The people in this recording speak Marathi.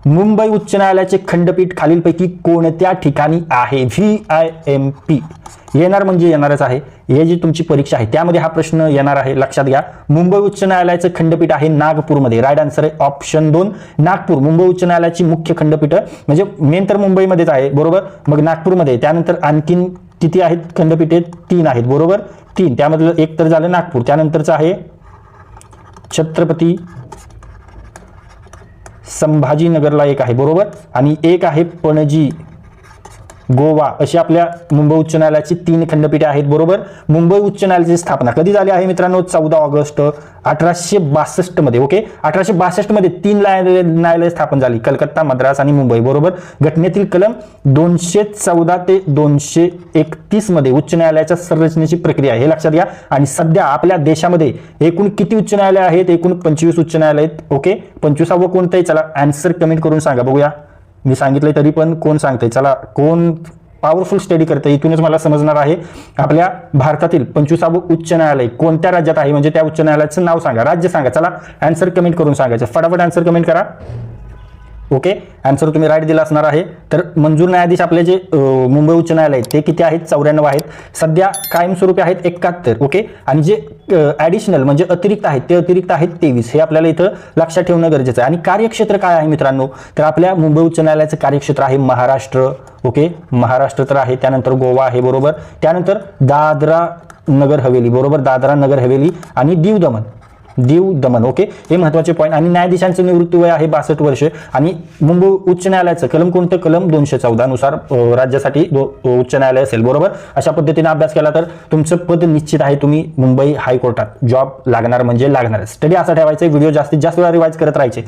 मुंबई उच्च न्यायालयाचे खंडपीठ खालीलपैकी कोणत्या ठिकाणी आहे? VIMP येणार म्हणजे येणारच आहे. हे जी तुमची परीक्षा आहे त्यामध्ये हा प्रश्न येणार आहे, लक्षात घ्या. मुंबई उच्च न्यायालयाचं खंडपीठ आहे नागपूरमध्ये. राईट आन्सर आहे ऑप्शन 2 नागपूर. मुंबई उच्च न्यायालयाची मुख्य खंडपीठ म्हणजे मेन तर मुंबईमध्येच आहे, बरोबर. मग नागपूरमध्ये, त्यानंतर आणखीन किती आहेत खंडपीठे? 3 आहेत, बरोबर. 3, त्यामधलं एक तर झालं नागपूर. त्यानंतरचं आहे छत्रपती संभाजीनगरला एक आहे, बरोबर. आणि एक आहे पणजी गोवा. अशी आपल्या मुंबई उच्च न्यायालयाची 3 खंडपीठे आहेत, बरोबर. मुंबई उच्च न्यायालयाची स्थापना कधी झाली आहे मित्रांनो? 14 ऑगस्ट 1862 मध्ये. ओके, 1862 मध्ये 3 न्यायालय स्थापन झाली, कलकत्ता, मद्रास आणि मुंबई, बरोबर. घटनेतील कलम 214 ते 231 मध्ये उच्च न्यायालयाच्या संरचनेची प्रक्रिया आहे, हे लक्षात घ्या. आणि सध्या आपल्या देशामध्ये एकूण किती उच्च न्यायालय आहेत? एकूण 25 उच्च न्यायालय आहेत. ओके, 25वा कोणतं आहे? चला आन्सर कमेंट करून सांगा, बघूया. मी सांगितलंय तरी पण कोण सांगतंय? चला, कोण पॉवरफुल स्टडी करते इथूनच मला समजणार आहे. आपल्या भारतातील 25वे उच्च न्यायालय कोणत्या राज्यात आहे? म्हणजे त्या उच्च न्यायालयाचं नाव सांगा, राज्य सांगा. चला आन्सर कमेंट करून सांगायचं, फटाफट आन्सर कमेंट करा. ओके, आन्सर तुम्ही राईट दिला असणार आहे. तर मंजूर न्यायाधीश आपले जे मुंबई उच्च न्यायालय ते किती आहेत? 94 आहेत. सध्या कायमस्वरूपी आहेत 71. ओके, आणि जे ॲडिशनल म्हणजे अतिरिक्त आहेत ते अतिरिक्त आहेत 23. हे आपल्याला इथं लक्षात ठेवणं गरजेचं आहे. आणि कार्यक्षेत्र काय आहे मित्रांनो? तर आपल्या मुंबई उच्च न्यायालयाचं कार्यक्षेत्र आहे महाराष्ट्र. ओके, महाराष्ट्र तर आहे. त्यानंतर गोवा आहे, बरोबर. त्यानंतर दादरा नगर हवेली, बरोबर. दादरा नगर हवेली आणि दीव दमन. ओके, हे महत्त्वाचे पॉईंट. आणि न्यायाधीशांचं निवृत्ती वय आहे 62 वर्ष. आणि मुंबई उच्च न्यायालयाचं कलम कोणतं? कलम 214 नुसार राज्यासाठी उच्च न्यायालय असेल, बरोबर. अशा पद्धतीने अभ्यास केला तर तुमचं पद निश्चित आहे. तुम्ही मुंबई हायकोर्टात जॉब लागणार म्हणजे लागणारच. स्टडी असा ठेवायचा, व्हिडिओ जास्तीत जास्त वेळा रिवाइज करत राहायचे.